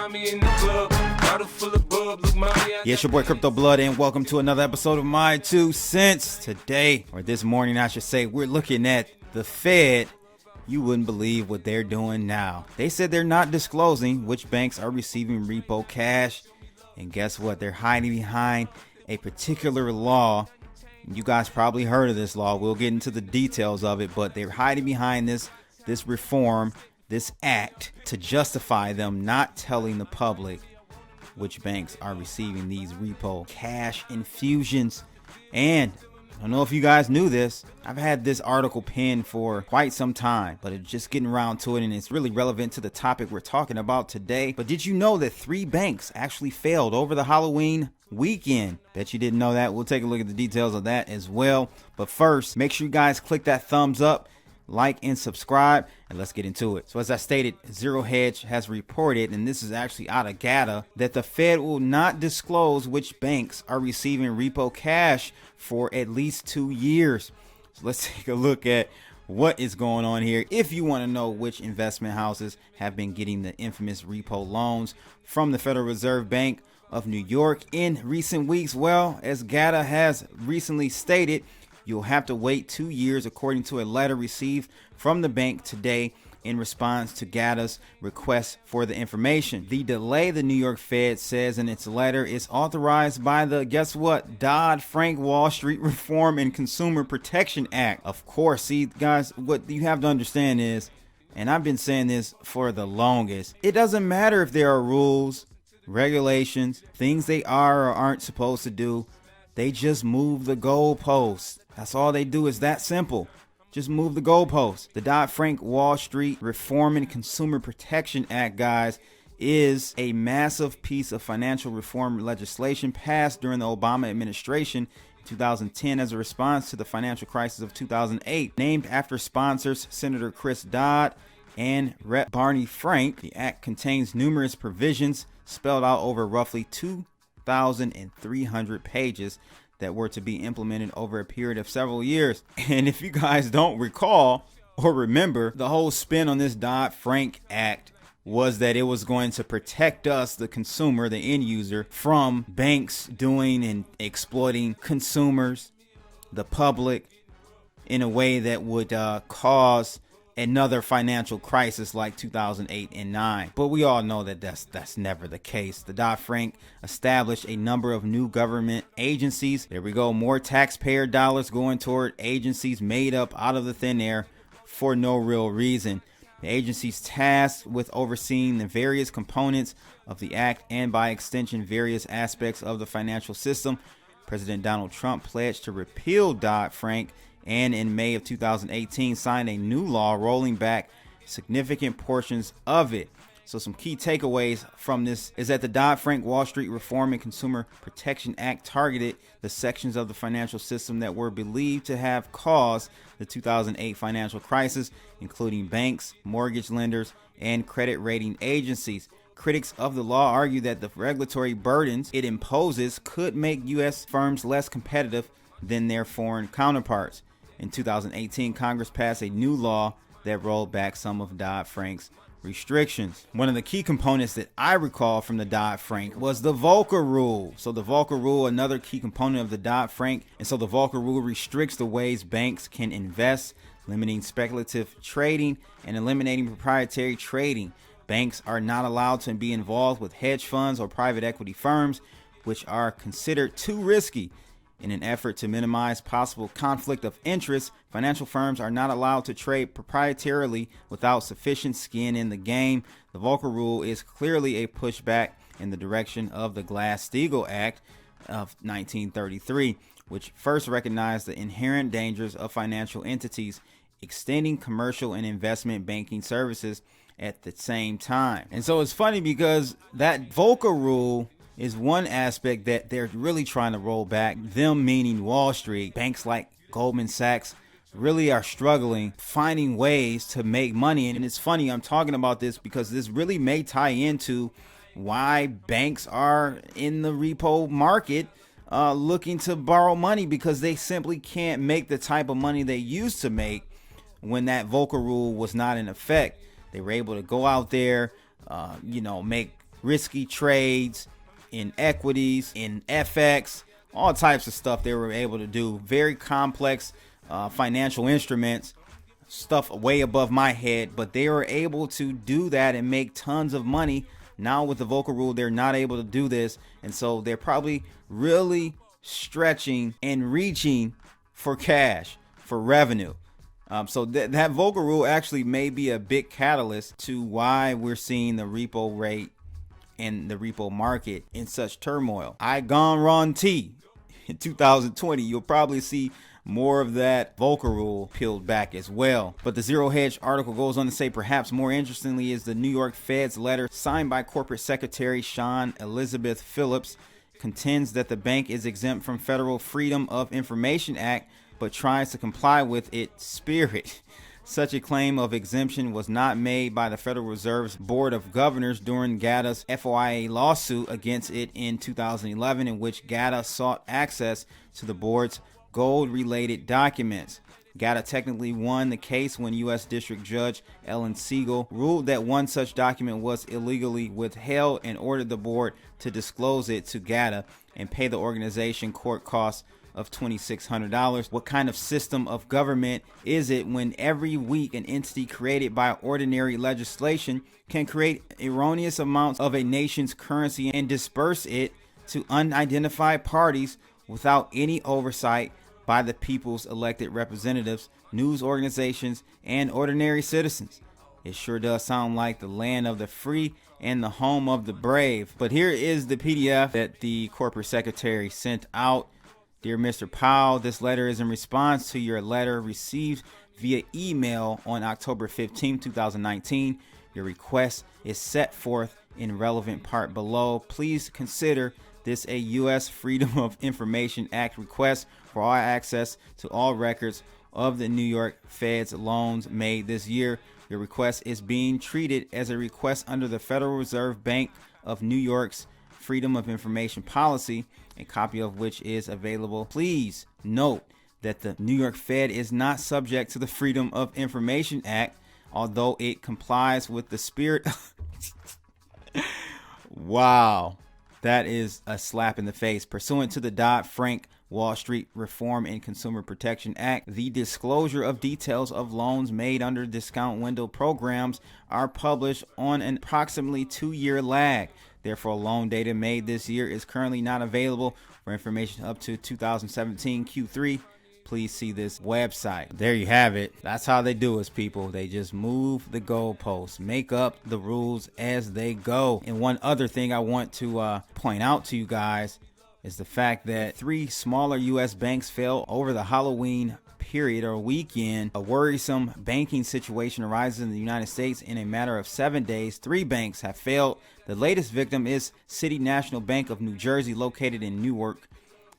find me in the club, bottle full of bub, look, mommy. Yeah, it's your boy Crypto Blood, and welcome to another episode of My 2 Cents. Today, or this morning, I should say, we're looking at the Fed. You wouldn't believe what they're doing now. They said they're not disclosing which banks are receiving repo cash. And guess what? They're hiding behind a particular law. You guys probably heard of this law. We'll get into the details of it, but they're hiding behind this reform, this act, to justify them not telling the public which banks are receiving these repo cash infusions. And I don't know if you guys knew this. I've had this article pinned for quite some time, but it's just getting around to it, and it's really relevant to the topic we're talking about today. But did you know that 3 banks actually failed over the Halloween weekend? Bet you didn't know that. We'll take a look at the details of that as well. But first, make sure you guys click that thumbs up, like, and subscribe, and let's get into it. So as I stated, Zero Hedge has reported, and this is actually out of GATA, that the Fed will not disclose which banks are receiving repo cash for at least 2 years. So let's take a look at what is going on here. If you want to know which investment houses have been getting the infamous repo loans from the Federal Reserve Bank of New York in recent weeks, well, as GATA has recently stated, you'll have to wait 2 years according to a letter received from the bank today in response to GATA's request for the information. The delay, the New York Fed says in its letter, is authorized by the, guess what, Dodd-Frank Wall Street Reform and Consumer Protection Act. Of course, see guys, what you have to understand is, and I've been saying this for the longest, it doesn't matter if there are rules, regulations, things they are or aren't supposed to do. They just move the goalposts. That's all they do, is that simple. Just move the goalposts. The Dodd-Frank Wall Street Reform and Consumer Protection Act, guys, is a massive piece of financial reform legislation passed during the Obama administration in 2010 as a response to the financial crisis of 2008. Named after sponsors Senator Chris Dodd and Rep. Barney Frank, the act contains numerous provisions spelled out over roughly 2,300 pages that were to be implemented over a period of several years. And if you guys don't recall or remember, the whole spin on this Dodd-Frank Act was that it was going to protect us, the consumer, the end user, from banks doing and exploiting consumers, the public, in a way that would cause another financial crisis like 2008 and 9. But we all know that that's never the case. The Dodd-Frank established a number of new government agencies. There we go, more taxpayer dollars going toward agencies made up out of the thin air for no real reason. The agencies tasked with overseeing the various components of the act and by extension various aspects of the financial system. President Donald Trump pledged to repeal Dodd-Frank and in May of 2018 signed a new law rolling back significant portions of it. So some key takeaways from this is that the Dodd-Frank Wall Street Reform and Consumer Protection Act targeted the sections of the financial system that were believed to have caused the 2008 financial crisis, including banks, mortgage lenders, and credit rating agencies. Critics of the law argue that the regulatory burdens it imposes could make U.S. firms less competitive than their foreign counterparts. In 2018, Congress passed a new law that rolled back some of Dodd-Frank's restrictions. One of the key components that I recall from the Dodd-Frank was the Volcker Rule. So the Volcker Rule, another key component of the Dodd-Frank. And so the Volcker Rule restricts the ways banks can invest, limiting speculative trading and eliminating proprietary trading. Banks are not allowed to be involved with hedge funds or private equity firms, which are considered too risky. In an effort to minimize possible conflict of interest, financial firms are not allowed to trade proprietarily without sufficient skin in the game. The Volcker Rule is clearly a pushback in the direction of the Glass-Steagall Act of 1933, which first recognized the inherent dangers of financial entities extending commercial and investment banking services at the same time. And so it's funny because that Volcker Rule is one aspect that they're really trying to roll back, them meaning Wall Street. Banks like Goldman Sachs really are struggling finding ways to make money. And it's funny, I'm talking about this because this really may tie into why banks are in the repo market looking to borrow money, because they simply can't make the type of money they used to make when that Volcker Rule was not in effect. They were able to go out there, make risky trades in equities, in FX, all types of stuff they were able to do. Very complex financial instruments, stuff way above my head, but they were able to do that and make tons of money. Now with the Volcker Rule, they're not able to do this, and so they're probably really stretching and reaching for cash, for revenue. So that Volcker Rule actually may be a big catalyst to why we're seeing the repo rate and the repo market in such turmoil. I gone Ron T. In 2020, you'll probably see more of that Volcker Rule peeled back as well. But the Zero Hedge article goes on to say, perhaps more interestingly is the New York Fed's letter signed by Corporate Secretary Sean Elizabeth Phillips contends that the bank is exempt from Federal Freedom of Information Act, but tries to comply with its spirit. Such a claim of exemption was not made by the Federal Reserve's Board of Governors during GATA's FOIA lawsuit against it in 2011, in which GATA sought access to the board's gold-related documents. GATA technically won the case when U.S. District Judge Ellen Siegel ruled that one such document was illegally withheld and ordered the board to disclose it to GATA and pay the organization court costs of $2,600. What kind of system of government is it when every week an entity created by ordinary legislation can create erroneous amounts of a nation's currency and disperse it to unidentified parties without any oversight by the people's elected representatives, news organizations, and ordinary citizens? It sure does sound like the land of the free and the home of the brave. But here is the PDF that the corporate secretary sent out. Dear Mr. Powell, this letter is in response to your letter received via email on October 15, 2019. Your request is set forth in relevant part below. Please consider this a U.S. Freedom of Information Act request for all access to all records of the New York Fed's loans made this year. Your request is being treated as a request under the Federal Reserve Bank of New York's Freedom of Information policy, a copy of which is available. Please note that the New York Fed is not subject to the Freedom of Information Act, although it complies with the spirit. Wow, that is a slap in the face. Pursuant to the Dodd-Frank Wall Street Reform and Consumer Protection Act, the disclosure of details of loans made under discount window programs are published on an approximately 2-year lag. Therefore, loan data made this year is currently not available. For information up to 2017 Q3, please see this website. There you have it. That's how they do it, people. They just move the goalposts, make up the rules as they go. And one other thing I want to point out to you guys is the fact that 3 smaller U.S. banks fell over the Halloween period or weekend. A worrisome banking situation arises in the United States in a matter of 7 days. 3 banks have failed. The latest victim is City National Bank of New Jersey, located in Newark.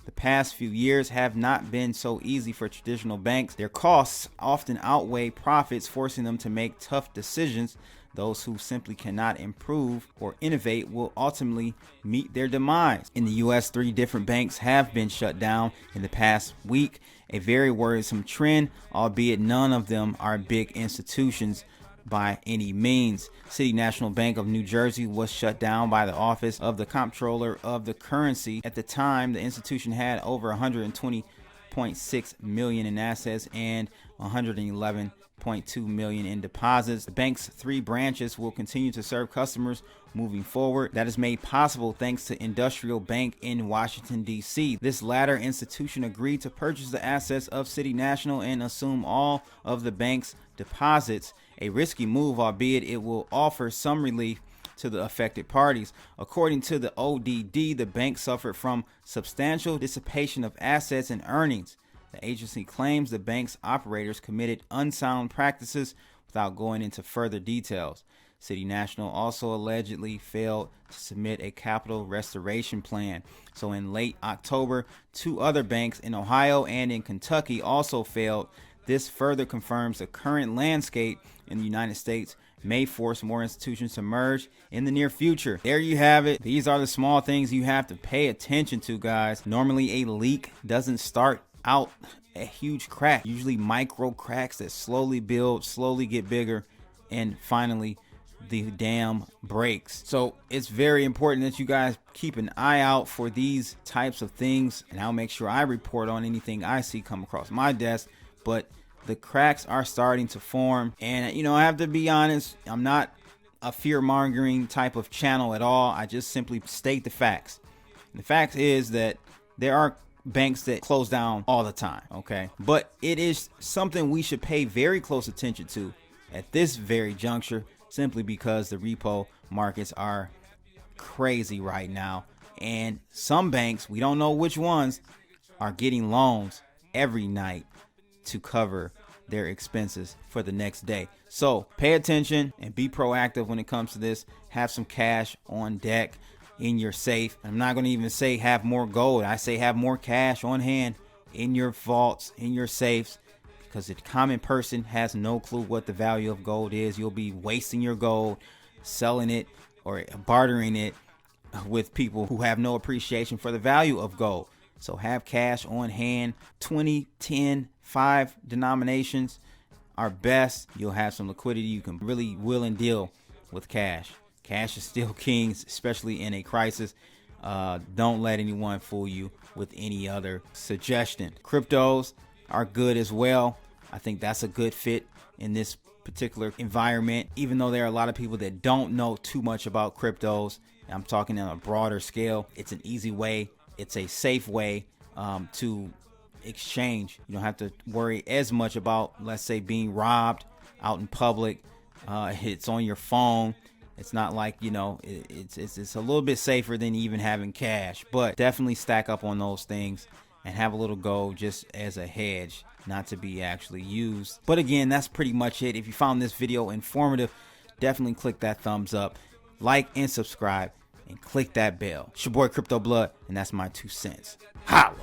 The past few years have not been so easy for traditional banks. Their costs often outweigh profits, forcing them to make tough decisions. Those who simply cannot improve or innovate will ultimately meet their demise. In the U.S., 3 different banks have been shut down in the past week, a very worrisome trend, albeit none of them are big institutions by any means. City National Bank of New Jersey was shut down by the Office of the Comptroller of the Currency. At the time, the institution had over $120.6 million in assets and $111.2 million in deposits. The bank's 3 branches will continue to serve customers moving forward. That is made possible thanks to Industrial Bank in Washington, D.C. This latter institution agreed to purchase the assets of City National and assume all of the bank's deposits. A risky move, albeit it will offer some relief to the affected parties. According to the ODD, the bank suffered from substantial dissipation of assets and earnings. The agency claims the bank's operators committed unsound practices without going into further details. City National also allegedly failed to submit a capital restoration plan. So in late October, 2 other banks in Ohio and in Kentucky also failed. This further confirms the current landscape in the United States may force more institutions to merge in the near future. There you have it. These are the small things you have to pay attention to, guys. Normally, a leak doesn't start out a huge crack. Usually micro cracks that slowly build, slowly get bigger, and finally the dam breaks. So it's very important that you guys keep an eye out for these types of things, and I'll make sure I report on anything I see come across my desk. But the cracks are starting to form, and I have to be honest, I'm not a fear-mongering type of channel at all. I just simply state the facts. The fact is that there are banks that close down all the time, okay? But it is something we should pay very close attention to at this very juncture, simply because the repo markets are crazy right now. And some banks, we don't know which ones, are getting loans every night to cover their expenses for the next day. So pay attention and be proactive when it comes to this. Have some cash on deck in your safe. I'm not going to even say have more gold. I say have more cash on hand in your vaults, in your safes, because the common person has no clue what the value of gold is. You'll be wasting your gold, selling it or bartering it with people who have no appreciation for the value of gold. So have cash on hand. 20, 10, 5 denominations are best. You'll have some liquidity. You can really will and deal with cash. Cash is still king, especially in a crisis. Don't let anyone fool you with any other suggestion. Cryptos are good as well. I think that's a good fit in this particular environment, even though there are a lot of people that don't know too much about cryptos. I'm talking on a broader scale. It's an easy way. It's a safe way to exchange. You don't have to worry as much about, let's say, being robbed out in public. It's on your phone. It's not like, it's a little bit safer than even having cash, but definitely stack up on those things and have a little gold just as a hedge, not to be actually used. But again, that's pretty much it. If you found this video informative, definitely click that thumbs up, like and subscribe, and click that bell. It's your boy Crypto Blood, and that's my 2 cents. Holla!